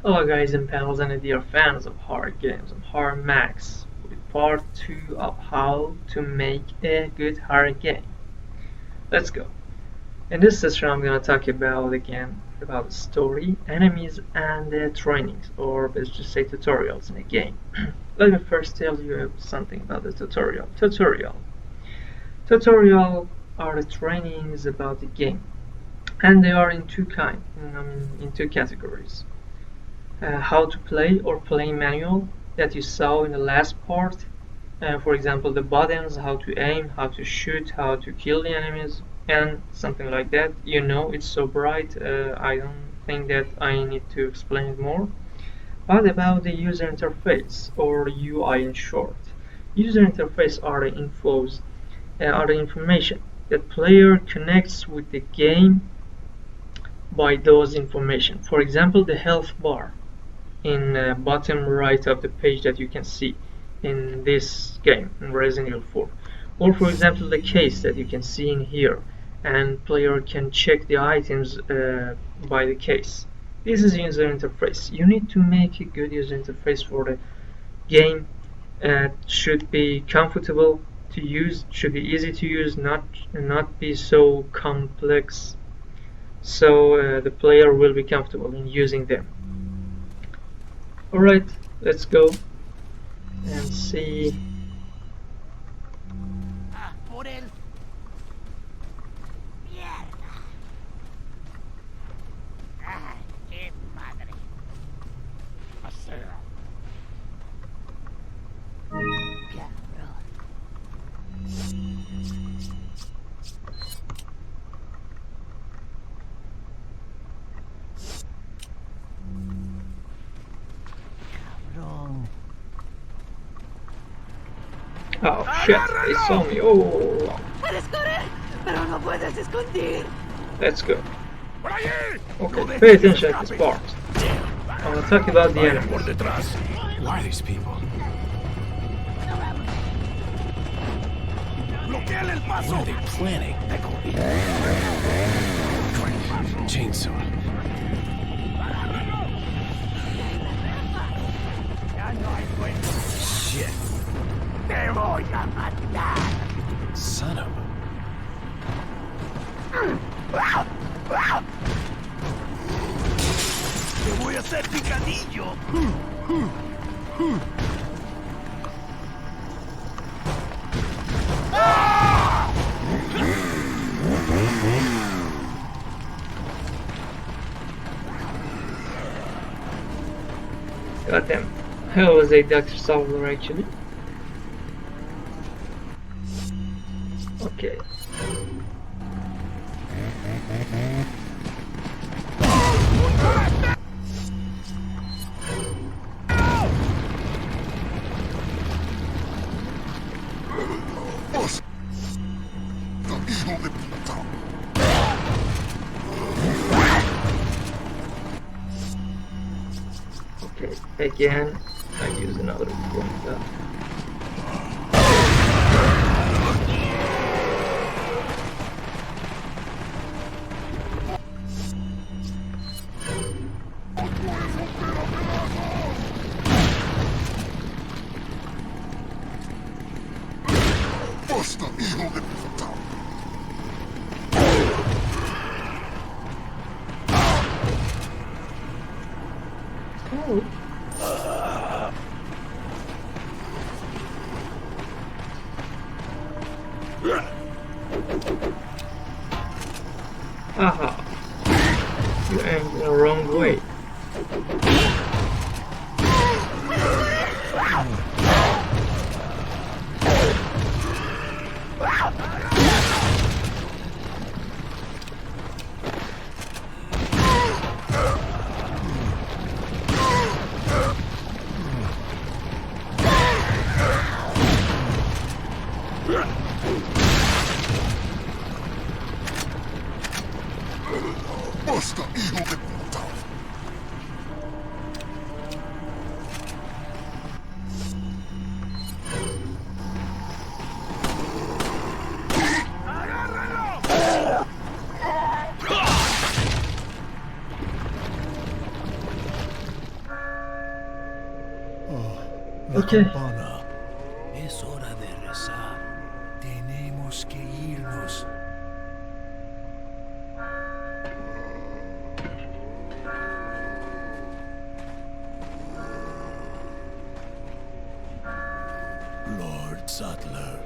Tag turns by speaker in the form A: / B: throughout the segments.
A: Hello guys and pals and dear fans of horror games. I'm Horror Max with part 2 of how to make a good horror game. Let's go. In this session I'm gonna talk about the story, enemies and trainings, or let's just say tutorials in a game. Let me first tell you something about the tutorial. Tutorial are the trainings about the game, and they are in in two categories. How to play or play manual that you saw in the last part. For example, the buttons, how to aim, how to shoot, how to kill the enemies, and something like that. You know, it's so bright, I don't think that I need to explain it more. But about the user interface, or UI in short. User interface are the information that player connects with the game by those information. For example, the health bar in bottom right of the page that you can see in this game in Resident Evil 4, or for example the case that you can see in here, and player can check the items by the case. This is user interface. You need to make a good user interface for the game. Should be comfortable to use, should be easy to use, not be so complex, so the player will be comfortable in using them. Alright, let's go and see.
B: Por el... Mierda. Ay, qué madre. Paseo. Cabrón. Cabrón.
A: Oh shit, they saw me. Oh,
B: Puedes correr, pero no puedes esconder.
A: let's go.
C: ¡Por allí!
A: Okay, pay attention at this part. I'm gonna talk about the
C: Por
A: enemies.
C: detrás. Who are these people? ¡Bloqueale el paso! What are they planning? Chainsaw. Shit.
B: Te voy a matar.
C: Son of a...
B: Te voy a hacer picadillo.
A: Got them. Hell was a Dr. Salvador actually. Okay. Okay, again, I use another one.
D: ¡Basta, hijo de puta!
A: Oh. Aha. You aimed the wrong way.
D: ¡Basta, hijo de puta!
E: La
A: Okay.
E: campana. Es hora de rezar. Tenemos que irnos. Lord Sattler.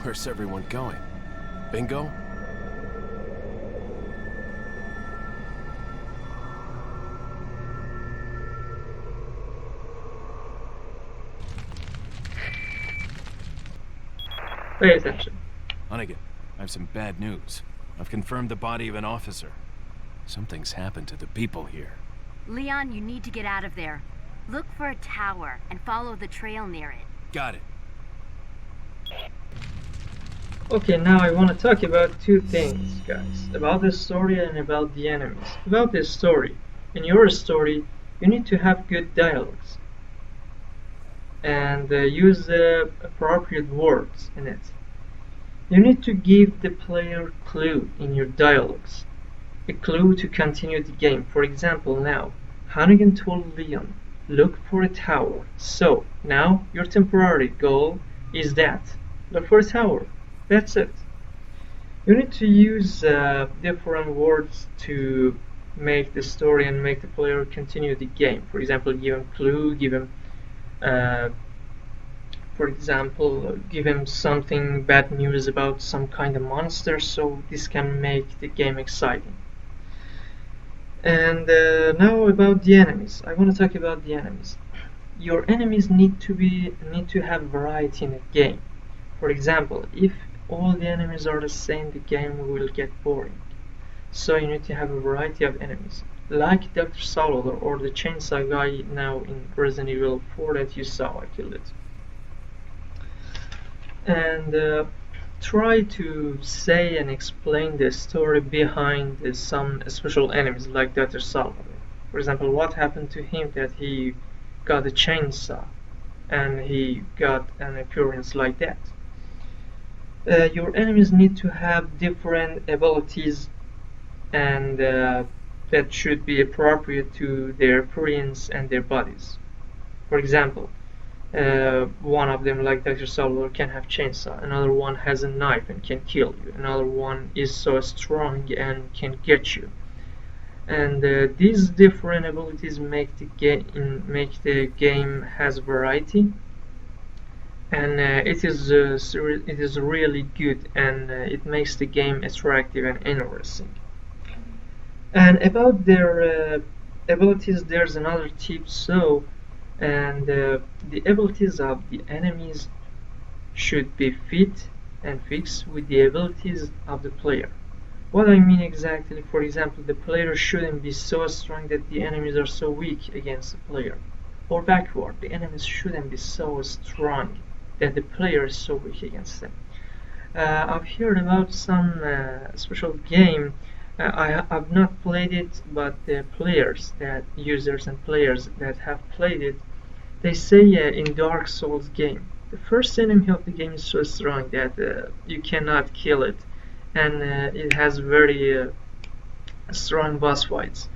C: Where's everyone going? Bingo?
A: Pay attention.
C: Hunnigan, I have some bad news. I've confirmed the body of an officer. Something's happened to the people here.
F: Leon, you need to get out of there. Look for a tower and follow the trail near it.
C: Got it.
A: Okay, now I want to talk about two things, guys. About the story and about the enemies. About the story. In your story, you need to have good dialogues. And use the appropriate words in it. You need to give the player clue in your dialogues. A clue to continue the game. For example, now, Hunnigan told Leon, look for a tower. So, now, your temporary goal is that. Look for a tower. That's it. You need to use different words to make the story and make the player continue the game. For example, give him clue, give him give him something bad news about some kind of monster, so this can make the game exciting. And now about the enemies. I want to talk about the enemies. Your enemies need to have variety in the game. For example, if all the enemies are the same, the game will get boring. So you need to have a variety of enemies, like Dr. Salvador or the chainsaw guy now in Resident Evil 4 that you saw. I killed it. And try to say and explain the story behind some special enemies like Dr. Salvador. For example, what happened to him that he got a chainsaw and he got an appearance like that. Your enemies need to have different abilities, and that should be appropriate to their appearance and their bodies. For example, one of them, like Dr. Salvador, can have chainsaw. Another one has a knife and can kill you. Another one is so strong and can get you. And these different abilities make the game has variety. And it is really good, and it makes the game attractive and interesting. And about their abilities, there's another tip. The abilities of the enemies should be fit and fixed with the abilities of the player. What I mean exactly, for example, the player shouldn't be so strong that the enemies are so weak against the player. Or backward, the enemies shouldn't be so strong that the player is so weak against them. I've heard about some special game. I've not played it, but the users and players that have played it, they say in Dark Souls game, the first enemy of the game is so strong that you cannot kill it, and it has very strong boss fights.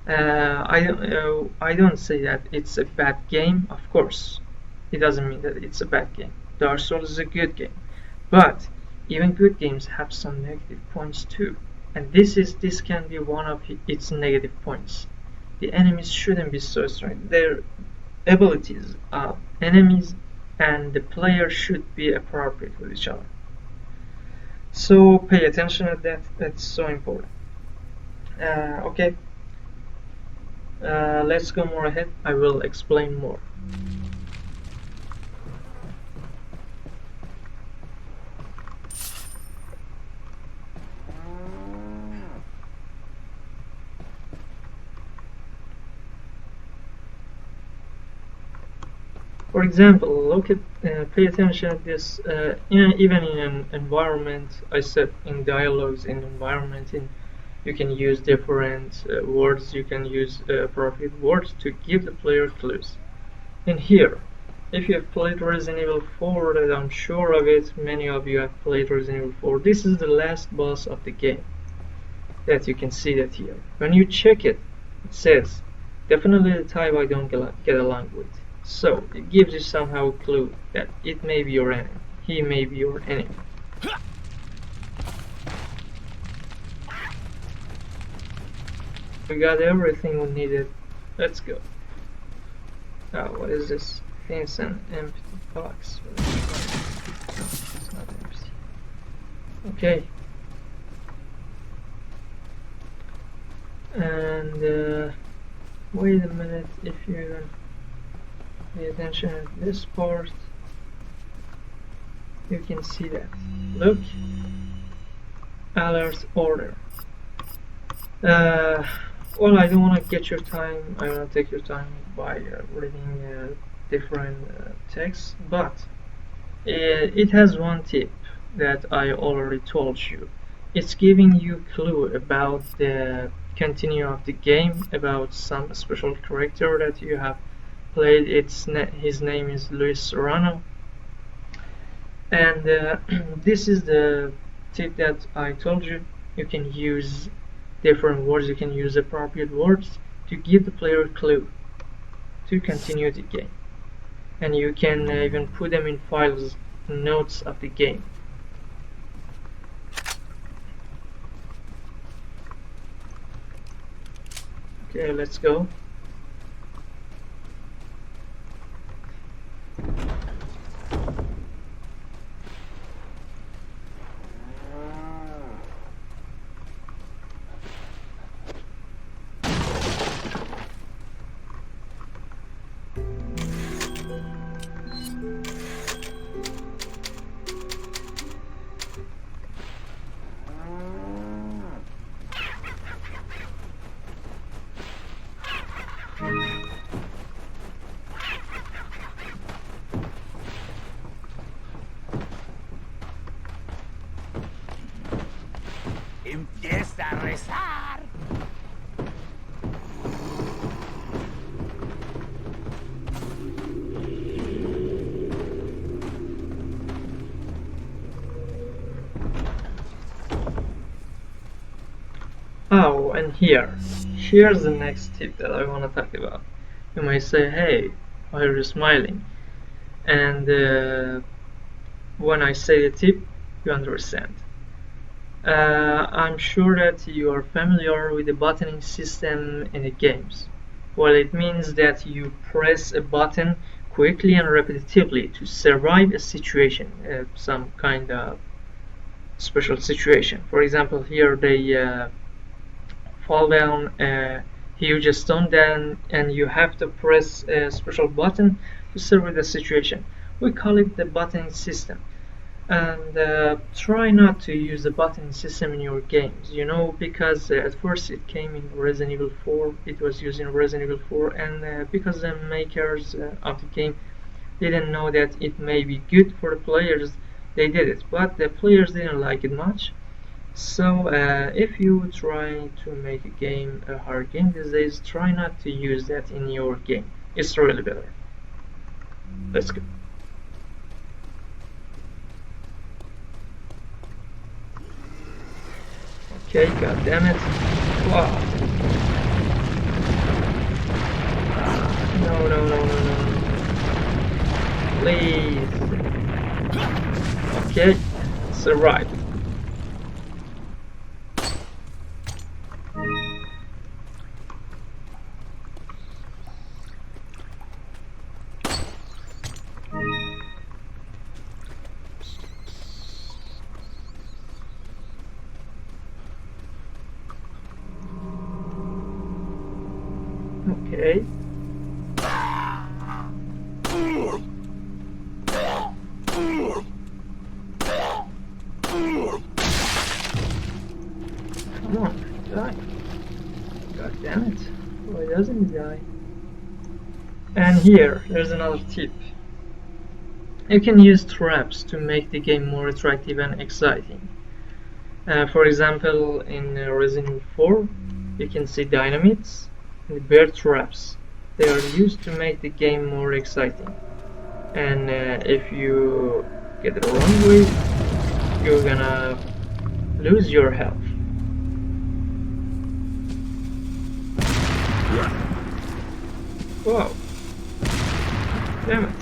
A: I don't say that it's a bad game, of course. It doesn't mean that it's a bad game. Dark Souls is a good game, but even good games have some negative points too, and this can be one of its negative points. The enemies shouldn't be so strong. Their abilities of enemies and the player should be appropriate with each other. So pay attention to that. That's so important. Okay. Let's go more ahead. I will explain more. For example, pay attention to this. Even in an environment, I said in dialogues in environment, you can use different words. You can use appropriate words to give the player clues. And here, if you have played Resident Evil 4, that I'm sure of it, many of you have played Resident Evil 4. This is the last boss of the game. That you can see that here. When you check it, it says, definitely the type I don't get along with. So, it gives you somehow a clue that it may be your enemy. He may be your enemy. We got everything we needed. Let's go. Oh, what is this? I think it's an empty box. No, it's not empty. Okay. And wait a minute, if you even pay attention at this part, you can see that. Look, alert order. Well, I don't want to get your time. I want to take your time by reading different texts, but it has one tip that I already told you. It's giving you clue about the continue of the game, about some special character that you have played. His name is Luis Serrano, and this is the tip that I told you. You can use different words, you can use appropriate words to give the player a clue to continue the game, and you can even put them in files, notes of the game. Okay, let's go.
B: Empieza a rezar.
A: Oh, and here's the next tip that I want to talk about. You might say, hey, why are you smiling? And when I say the tip, you understand. I'm sure that you are familiar with the buttoning system in the games. Well, it means that you press a button quickly and repetitively to survive a situation, some kind of special situation. For example, here they fall down a huge stone down, and you have to press a special button to survive the situation. We call it the buttoning system. And try not to use the button system in your games, because at first it came in Resident Evil 4, it was used in Resident Evil 4, and because the makers of the game didn't know that it may be good for the players, they did it, but the players didn't like it much. So if you try to make a game, a hard game these days, try not to use that in your game. It's really better. Let's go. Okay, god damn it. Wow. No, no, no, no, no. Please. Okay, survive. Okay. Come on, die. God damn it. Why doesn't he die? And there's another tip. You can use traps to make the game more attractive and exciting. For example, in Resident Evil 4, you can see dynamites and bear traps. They are used to make the game more exciting. and if you get the wrong way, you're gonna lose your health. Whoa. Damn it.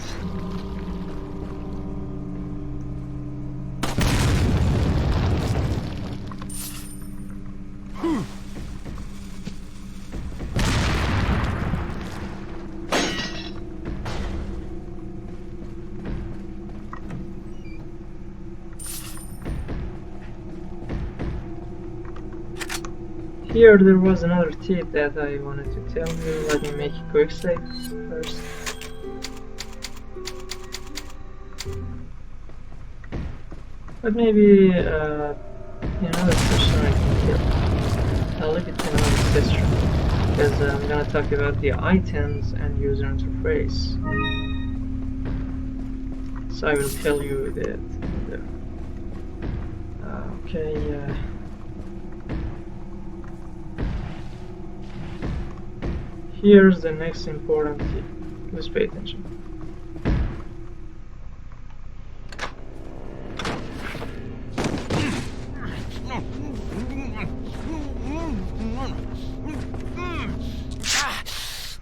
A: Here there was another tip that I wanted to tell you. Let me make a quick save first. But maybe another person I can kill. I'll leave it to another session, because I'm gonna talk about the items and user interface. So I will tell you that. Okay. Here's the next important tip. Please pay attention.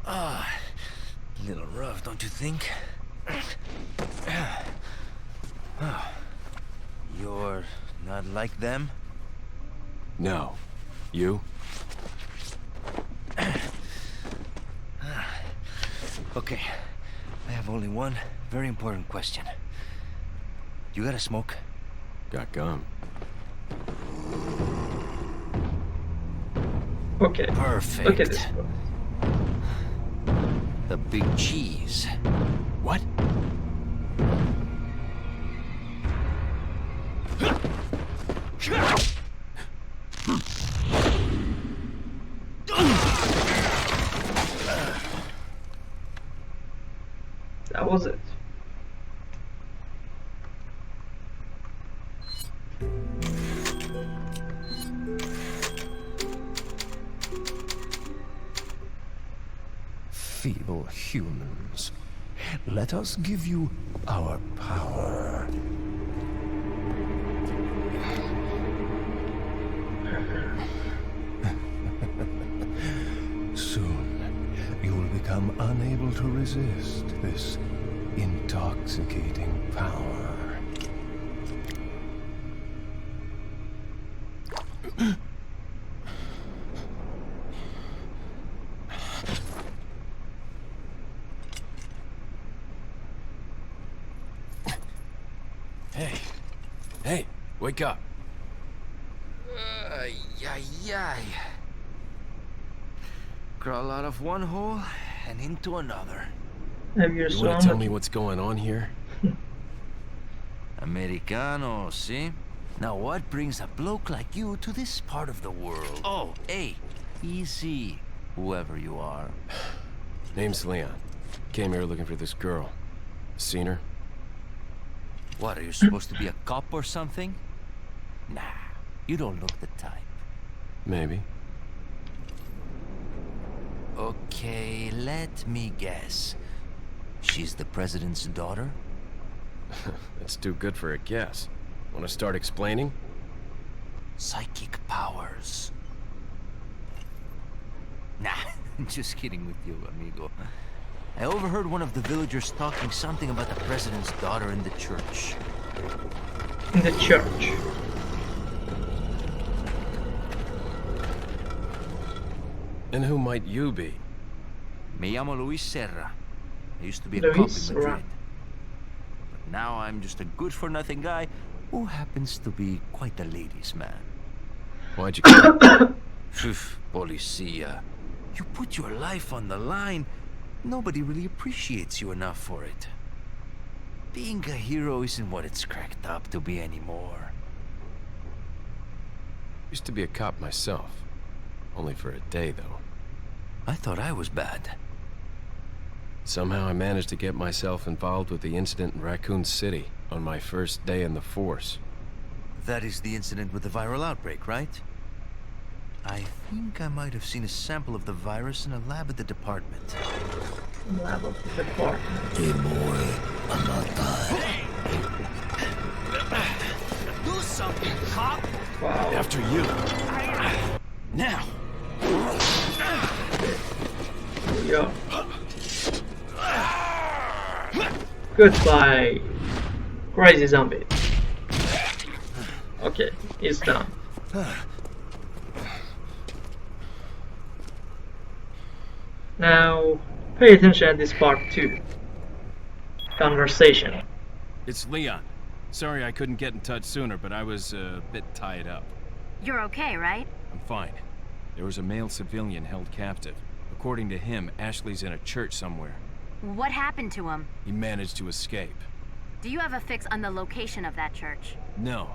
E: A little rough, don't you think? You're not like them?
C: No. You?
E: Okay, I have only one very important question. You got a smoke?
C: Got gum.
A: Okay.
E: Perfect.
A: Look at this.
E: The big cheese.
C: What?
A: That was it.
G: Feeble humans, let us give you our power. Soon, you will become unable to resist this intoxicating power.
C: Hey, wake up.
E: Ay. Crawl out of one hole and into another.
A: Have you
C: You
A: saw
C: want to tell me what's going on here?
E: Americano, see? Now what brings a bloke like you to this part of the world? Oh, hey, easy, whoever you are.
C: Name's Leon. Came here looking for this girl. Seen her?
E: What, are you supposed to be a cop or something? Nah, you don't look the type.
C: Maybe.
E: Okay, let me guess. She's the president's daughter?
C: That's too good for a guess. Want to start explaining?
E: Psychic powers. Nah, just kidding with you, amigo. I overheard one of the villagers talking something about the president's daughter in the church.
A: in the church.
C: And who might you be?
E: Me llamo Luis Serra. I used to be a cop
A: Luis
E: in
A: Serra.
E: Madrid. But now I'm just a good-for-nothing guy who happens to be quite a ladies' man.
C: Why'd you come?
E: Phew, policia. You put your life on the line. Nobody really appreciates you enough for it. Being a hero isn't what it's cracked up to be anymore.
C: Used to be a cop myself. Only for a day, though.
E: I thought I was bad.
C: Somehow I managed to get myself involved with the incident in Raccoon City on my first day in the force.
E: That is the incident with the viral outbreak, right? I think I might have seen a sample of the virus in a lab at the department.
A: Lab of the department.
B: Do something, cop!
A: Wow.
C: After you. Now.
A: Yeah. Goodbye, crazy zombie. Okay, it's done. Now, pay attention at this part 2. Conversation.
C: It's Leon. Sorry I couldn't get in touch sooner, but I was a bit tied up.
F: You're okay, right?
C: I'm fine. There was a male civilian held captive. According to him, Ashley's in a church somewhere.
F: What happened to him?
C: He managed to escape.
F: Do you have a fix on the location of that church?
C: No,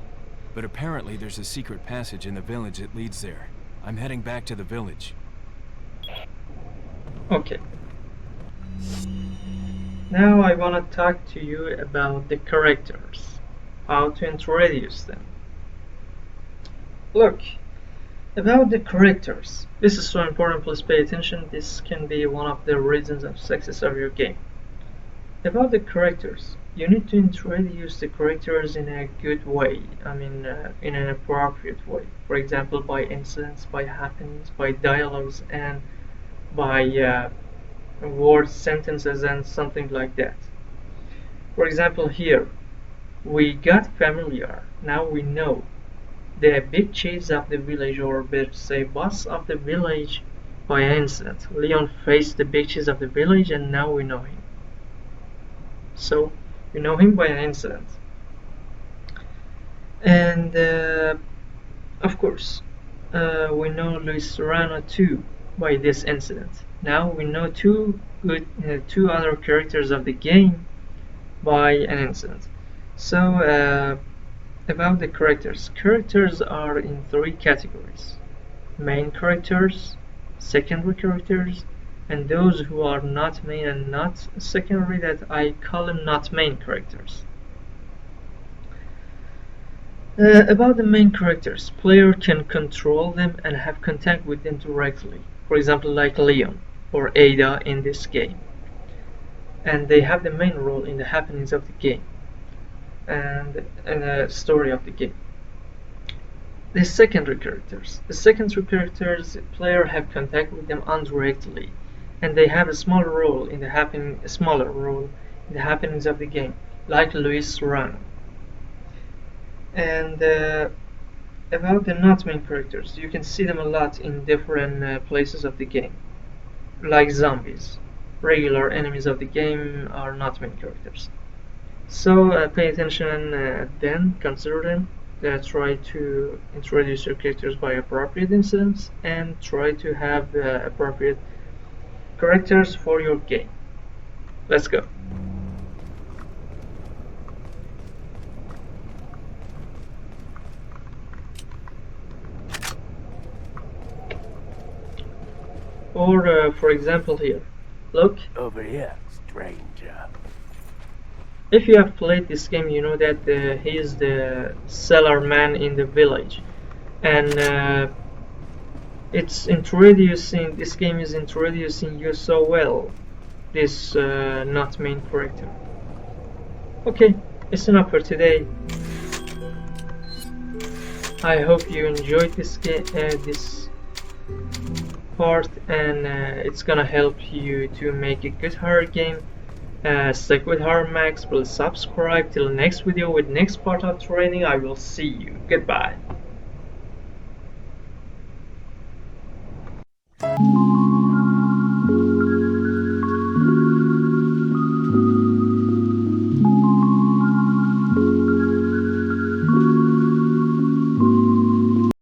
C: but apparently there's a secret passage in the village that leads there. I'm heading back to the village.
A: Okay. Now I want to talk to you about the characters. How to introduce them. Look, about the characters. This is so important, please pay attention. This can be one of the reasons of success of your game. About the characters, you need to introduce the characters in a good way. I mean, in an appropriate way. For example, by incidents, by happenings, by dialogues, and by words, sentences, and something like that. For example, here, we got familiar. Now we know the big chiefs of the village, or better say boss of the village, by an incident. Leon faced the big chiefs of the village, and now we know him. So we know him by an incident. And of course, we know Luis Serrano too by this incident. Now we know two other characters of the game by an incident. So about the characters. Characters are in 3 categories: main characters, secondary characters, and those who are not main and not secondary, that I call them not main characters. About the main characters, player can control them and have contact with them directly. For example, like Leon or Ada in this game. And they have the main role in the happenings of the game and the story of the game. The secondary characters. The secondary characters, the player have contact with them indirectly, and they have a smaller role in the happenings of the game, like Luis Serrano. And about the not main characters, you can see them a lot in different places of the game, like zombies. Regular enemies of the game are not main characters. So pay attention then, consider them. Try to introduce your characters by appropriate incidents, and try to have appropriate characters for your game. Let's go. Or for example here, look.
B: Over here, stranger.
A: If you have played this game, you know that he is the cellar man in the village, and this game is introducing you so well, this not main character. Okay, it's enough for today. I hope you enjoyed this game, this part, and it's gonna help you to make a good horror game. Stick with Horror Max, please subscribe till next video with next part of training. I will see you. Goodbye.